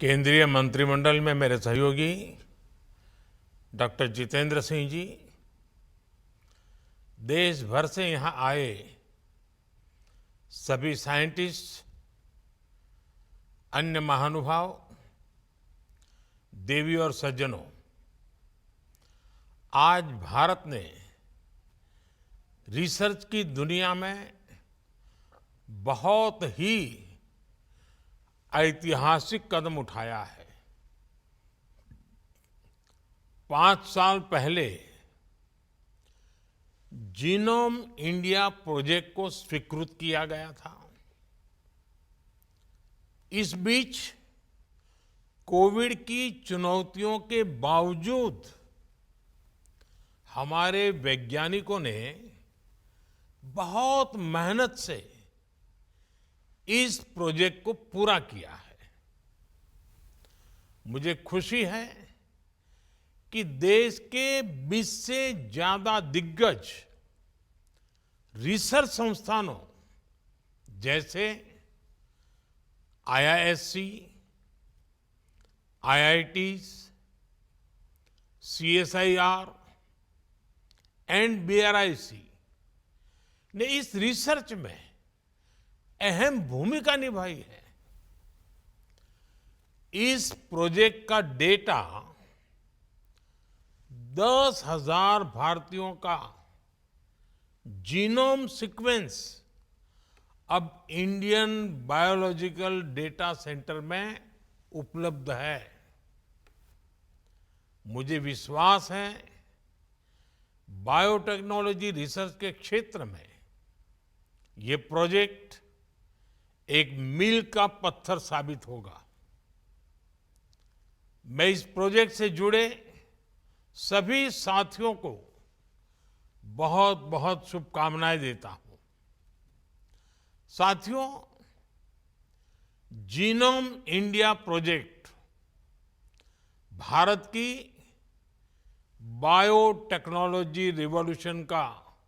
केंद्रीय मंत्रिमंडल में मेरे सहयोगी डॉक्टर जितेंद्र सिंह जी, देश भर से यहाँ आए सभी साइंटिस्ट, अन्य महानुभाव, देवी और सज्जनों, आज भारत ने रिसर्च की दुनिया में बहुत ही ऐतिहासिक कदम उठाया है। 5 साल पहले जीनोम इंडिया प्रोजेक्ट को स्वीकृत किया गया था। इस बीच कोविड की चुनौतियों के बावजूद हमारे वैज्ञानिकों ने बहुत मेहनत से इस प्रोजेक्ट को पूरा किया है। मुझे खुशी है कि देश के 20 से ज्यादा दिग्गज रिसर्च संस्थानों जैसे आईआईएससी, आईआईटीज, सीएसआईआर एंड बीआरआईसी ने इस रिसर्च में अहम भूमिका निभाई है। इस प्रोजेक्ट का डेटा 10,000 भारतीयों का जीनोम सीक्वेंस अब इंडियन बायोलॉजिकल डेटा सेंटर में उपलब्ध है। मुझे विश्वास है बायोटेक्नोलॉजी रिसर्च के क्षेत्र में ये प्रोजेक्ट एक मील का पत्थर साबित होगा। मैं इस प्रोजेक्ट से जुड़े सभी साथियों को बहुत बहुत शुभकामनाएं देता हूं। साथियों, जीनोम इंडिया प्रोजेक्ट भारत की बायोटेक्नोलॉजी रिवॉल्यूशन का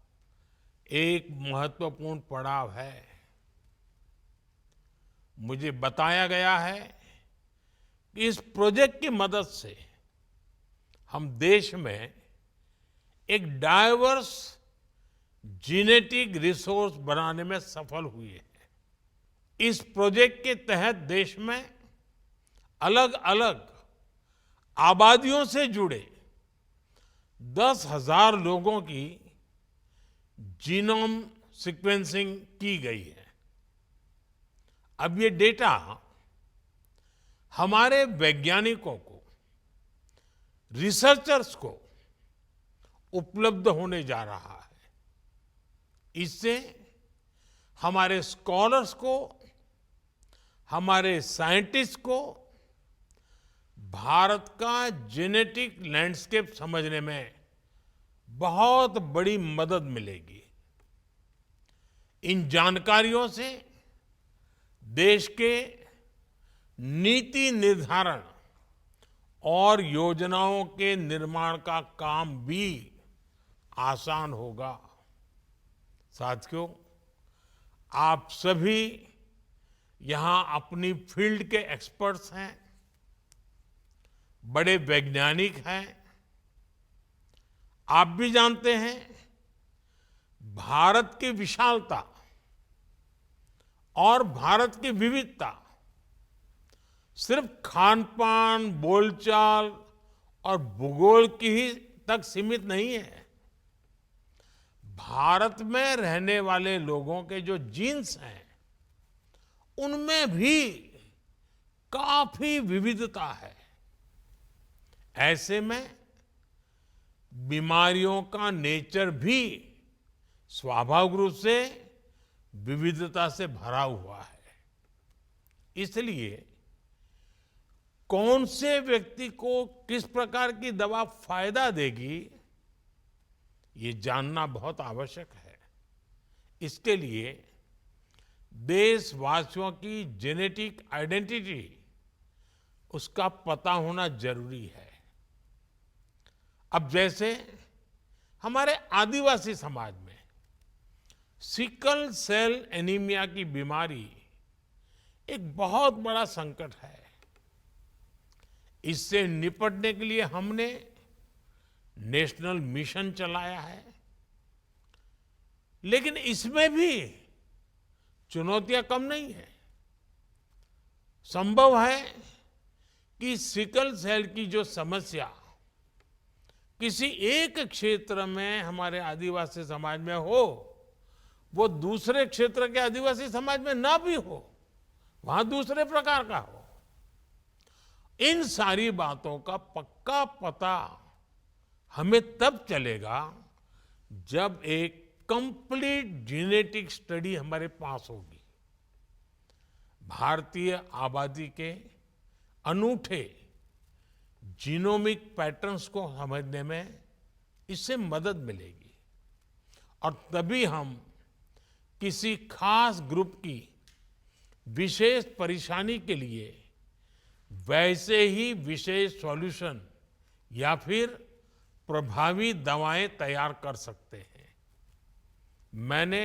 एक महत्वपूर्ण पड़ाव है। मुझे बताया गया है कि इस प्रोजेक्ट की मदद से हम देश में एक डाइवर्स जेनेटिक रिसोर्स बनाने में सफल हुए हैं। इस प्रोजेक्ट के तहत देश में अलग अलग आबादियों से जुड़े 10,000 लोगों की जीनोम सीक्वेंसिंग की गई है। अब ये डेटा हमारे वैज्ञानिकों को, रिसर्चर्स को उपलब्ध होने जा रहा है। इससे हमारे स्कॉलर्स को, हमारे साइंटिस्ट को भारत का जेनेटिक लैंडस्केप समझने में बहुत बड़ी मदद मिलेगी। इन जानकारियों से देश के नीति निर्धारण और योजनाओं के निर्माण का काम भी आसान होगा। साथियों, आप सभी यहां अपनी फील्ड के एक्सपर्ट्स हैं, बड़े वैज्ञानिक हैं। आप भी जानते हैं भारत की विशालता और भारत की विविधता सिर्फ खान-पान, बोलचाल और भूगोल की ही तक सीमित नहीं है। भारत में रहने वाले लोगों के जो जीन्स हैं, उनमें भी काफी विविधता है। ऐसे में बीमारियों का नेचर भी स्वाभाविक रूप से विविधता से भरा हुआ है। इसलिए कौन से व्यक्ति को किस प्रकार की दवा फायदा देगी, ये जानना बहुत आवश्यक है। इसके लिए देशवासियों की जेनेटिक आइडेंटिटी, उसका पता होना जरूरी है। अब जैसे हमारे आदिवासी समाज में सिकल सेल एनीमिया की बीमारी एक बहुत बड़ा संकट है। इससे निपटने के लिए हमने नेशनल मिशन चलाया है, लेकिन इसमें भी चुनौतियां कम नहीं है। संभव है कि सिकल सेल की जो समस्या किसी एक क्षेत्र में हमारे आदिवासी समाज में हो, वो दूसरे क्षेत्र के आदिवासी समाज में ना भी हो, वहां दूसरे प्रकार का हो। इन सारी बातों का पक्का पता हमें तब चलेगा जब एक कंप्लीट जेनेटिक स्टडी हमारे पास होगी। भारतीय आबादी के अनूठे जीनोमिक पैटर्न्स को समझने में इससे मदद मिलेगी और तभी हम किसी खास ग्रुप की विशेष परेशानी के लिए वैसे ही विशेष सॉल्यूशन या फिर प्रभावी दवाएं तैयार कर सकते हैं। मैंने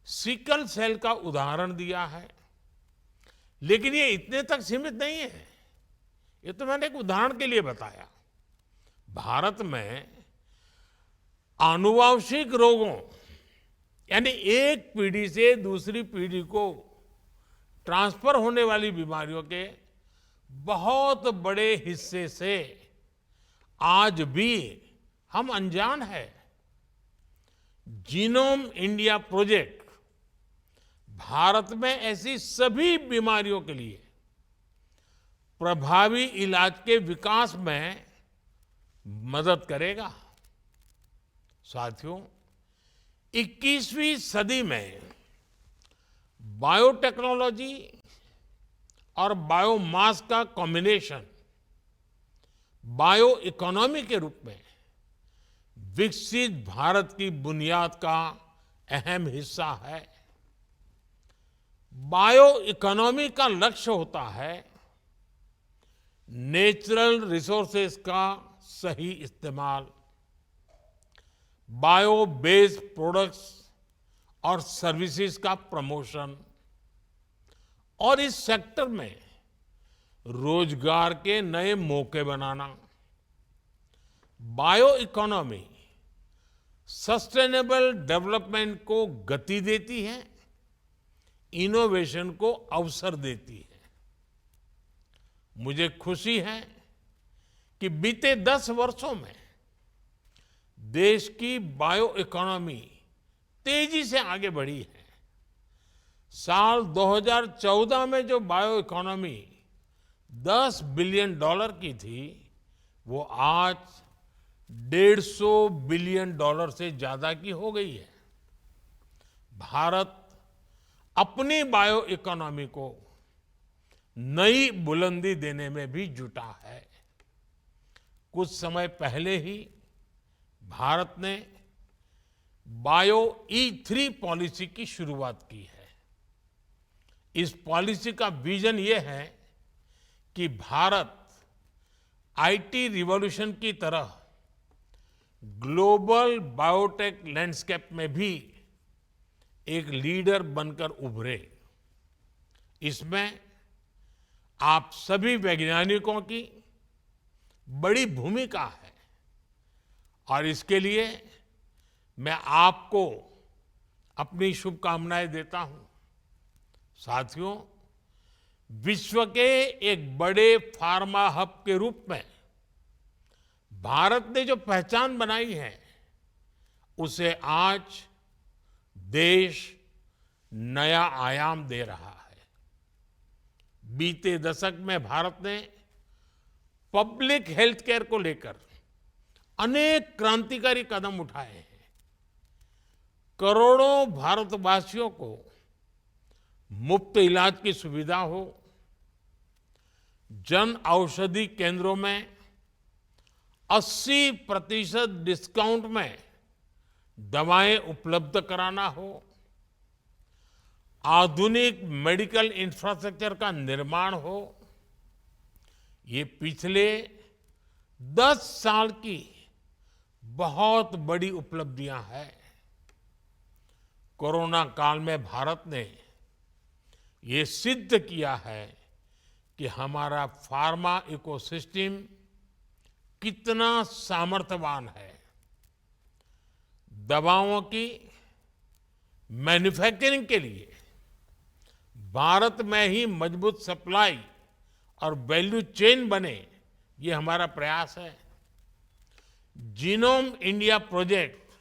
सिकल सेल का उदाहरण दिया है, लेकिन ये इतने तक सीमित नहीं है। ये तो मैंने एक उदाहरण के लिए बताया। भारत में आनुवांशिक रोगों यानी एक पीढ़ी से दूसरी पीढ़ी को ट्रांसफर होने वाली बीमारियों के बहुत बड़े हिस्से से आज भी हम अनजान हैं। जीनोम इंडिया प्रोजेक्ट भारत में ऐसी सभी बीमारियों के लिए प्रभावी इलाज के विकास में मदद करेगा। साथियों, 21वीं सदी में बायोटेक्नोलॉजी और बायोमास का कॉम्बिनेशन बायो इकोनॉमी के रूप में विकसित भारत की बुनियाद का अहम हिस्सा है। बायो इकोनॉमी का लक्ष्य होता है नेचुरल रिसोर्सेज का सही इस्तेमाल, बायो बेस्ड प्रोडक्ट्स और सर्विसेज का प्रमोशन और इस सेक्टर में रोजगार के नए मौके बनाना। बायो इकोनॉमी सस्टेनेबल डेवलपमेंट को गति देती है, इनोवेशन को अवसर देती है। मुझे खुशी है कि बीते 10 वर्षों में देश की बायो इकोनॉमी तेजी से आगे बढ़ी है। साल 2014 में जो बायो इकोनॉमी $10 बिलियन की थी, वो आज $150 बिलियन से ज्यादा की हो गई है। भारत अपनी बायो इकोनॉमी को नई बुलंदी देने में भी जुटा है। कुछ समय पहले ही भारत ने बायो E3 पॉलिसी की शुरुआत की है। इस पॉलिसी का विजन ये है कि भारत आईटी रिवॉल्यूशन की तरह ग्लोबल बायोटेक लैंडस्केप में भी एक लीडर बनकर उभरे। इसमें आप सभी वैज्ञानिकों की बड़ी भूमिका है और इसके लिए मैं आपको अपनी शुभकामनाएं देता हूं। साथियों, विश्व के एक बड़े फार्मा हब के रूप में भारत ने जो पहचान बनाई है, उसे आज देश नया आयाम दे रहा है। बीते दशक में भारत ने पब्लिक हेल्थ केयर को लेकर अनेक क्रांतिकारी कदम उठाए हैं। करोड़ों भारतवासियों को मुफ्त इलाज की सुविधा हो, जन औषधि केंद्रों में 80% डिस्काउंट में दवाएं उपलब्ध कराना हो, आधुनिक मेडिकल इंफ्रास्ट्रक्चर का निर्माण हो, ये पिछले 10 साल की बहुत बड़ी उपलब्धियां हैं। कोरोना काल में भारत ने ये सिद्ध किया है कि हमारा फार्मा इकोसिस्टम कितना सामर्थ्यवान है। दवाओं की मैन्युफैक्चरिंग के लिए भारत में ही मजबूत सप्लाई और वैल्यू चेन बने, ये हमारा प्रयास है। जीनोम इंडिया प्रोजेक्ट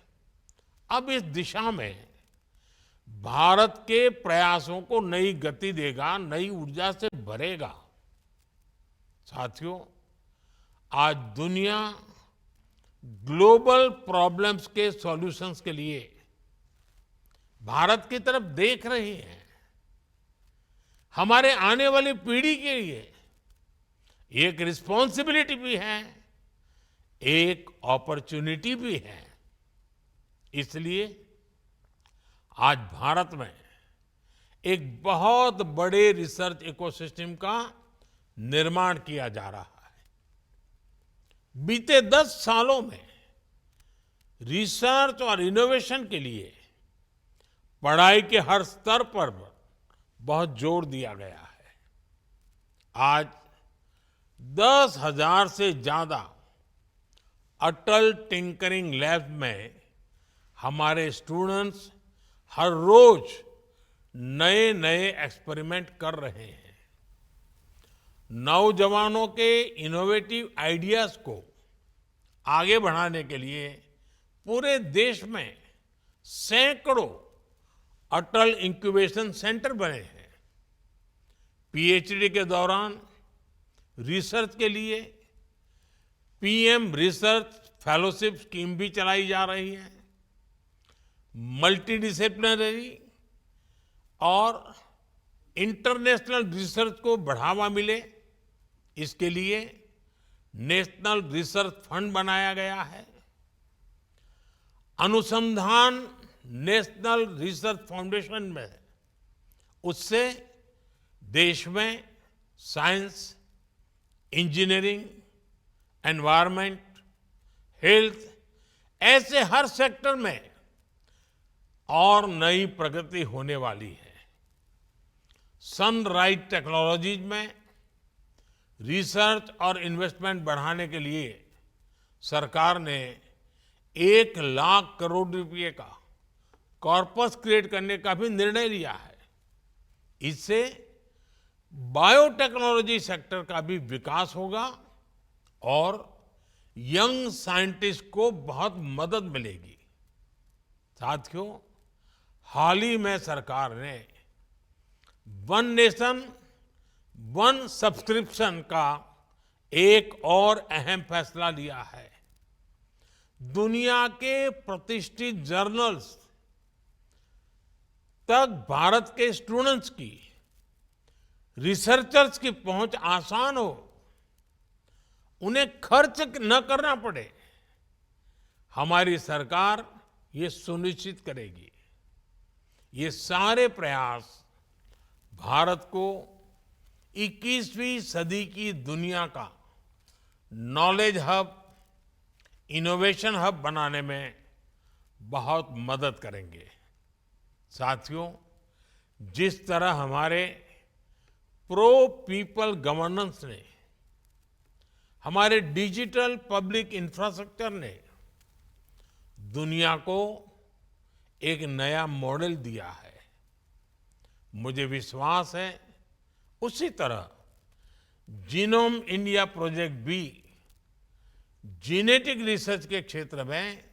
अब इस दिशा में भारत के प्रयासों को नई गति देगा, नई ऊर्जा से भरेगा। साथियों, आज दुनिया ग्लोबल प्रॉब्लम्स के सॉल्यूशंस के लिए भारत की तरफ देख रही है। हमारे आने वाली पीढ़ी के लिए एक रिस्पॉन्सिबिलिटी भी है, एक अपॉर्चुनिटी भी है। इसलिए आज भारत में एक बहुत बड़े रिसर्च इकोसिस्टम का निर्माण किया जा रहा है। बीते 10 सालों में रिसर्च और इनोवेशन के लिए पढ़ाई के हर स्तर पर बहुत जोर दिया गया है। आज 10,000 से ज्यादा अटल टिंकरिंग लैब में हमारे स्टूडेंट्स हर रोज नए नए एक्सपेरिमेंट कर रहे हैं। नौजवानों के इनोवेटिव आइडियाज को आगे बढ़ाने के लिए पूरे देश में सैकड़ों अटल इंक्यूबेशन सेंटर बने हैं। पीएचडी के दौरान रिसर्च के लिए पीएम रिसर्च फेलोशिप स्कीम भी चलाई जा रही है। मल्टीडिसिप्लिनरी और इंटरनेशनल रिसर्च को बढ़ावा मिले, इसके लिए नेशनल रिसर्च फंड बनाया गया है। अनुसंधान नेशनल रिसर्च फाउंडेशन में, उससे देश में साइंस, इंजीनियरिंग, एनवायरनमेंट, हेल्थ, ऐसे हर सेक्टर में और नई प्रगति होने वाली है। सनराइज टेक्नोलॉजीज में रिसर्च और इन्वेस्टमेंट बढ़ाने के लिए सरकार ने 1 लाख करोड़ रुपए का कॉर्पस क्रिएट करने का भी निर्णय लिया है। इससे बायोटेक्नोलॉजी सेक्टर का भी विकास होगा और यंग साइंटिस्ट को बहुत मदद मिलेगी। साथियों, हाल ही में सरकार ने वन नेशन वन सब्सक्रिप्शन का एक और अहम फैसला लिया है। दुनिया के प्रतिष्ठित जर्नल्स तक भारत के स्टूडेंट्स की, रिसर्चर्स की पहुंच आसान हो, उन्हें खर्च न करना पड़े, हमारी सरकार ये सुनिश्चित करेगी। ये सारे प्रयास भारत को 21वीं सदी की दुनिया का नॉलेज हब, इनोवेशन हब बनाने में बहुत मदद करेंगे। साथियों, जिस तरह हमारे प्रो पीपल गवर्नेंस ने, हमारे डिजिटल पब्लिक इंफ्रास्ट्रक्चर ने दुनिया को एक नया मॉडल दिया है, मुझे विश्वास है उसी तरह जीनोम इंडिया प्रोजेक्ट भी जेनेटिक रिसर्च के क्षेत्र में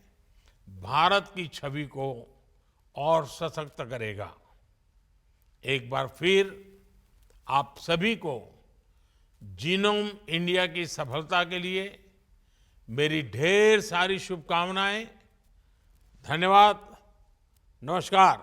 भारत की छवि को और सशक्त करेगा। एक बार फिर आप सभी को जीनोम इंडिया की सफलता के लिए मेरी ढेर सारी शुभकामनाएं। धन्यवाद। नमस्कार।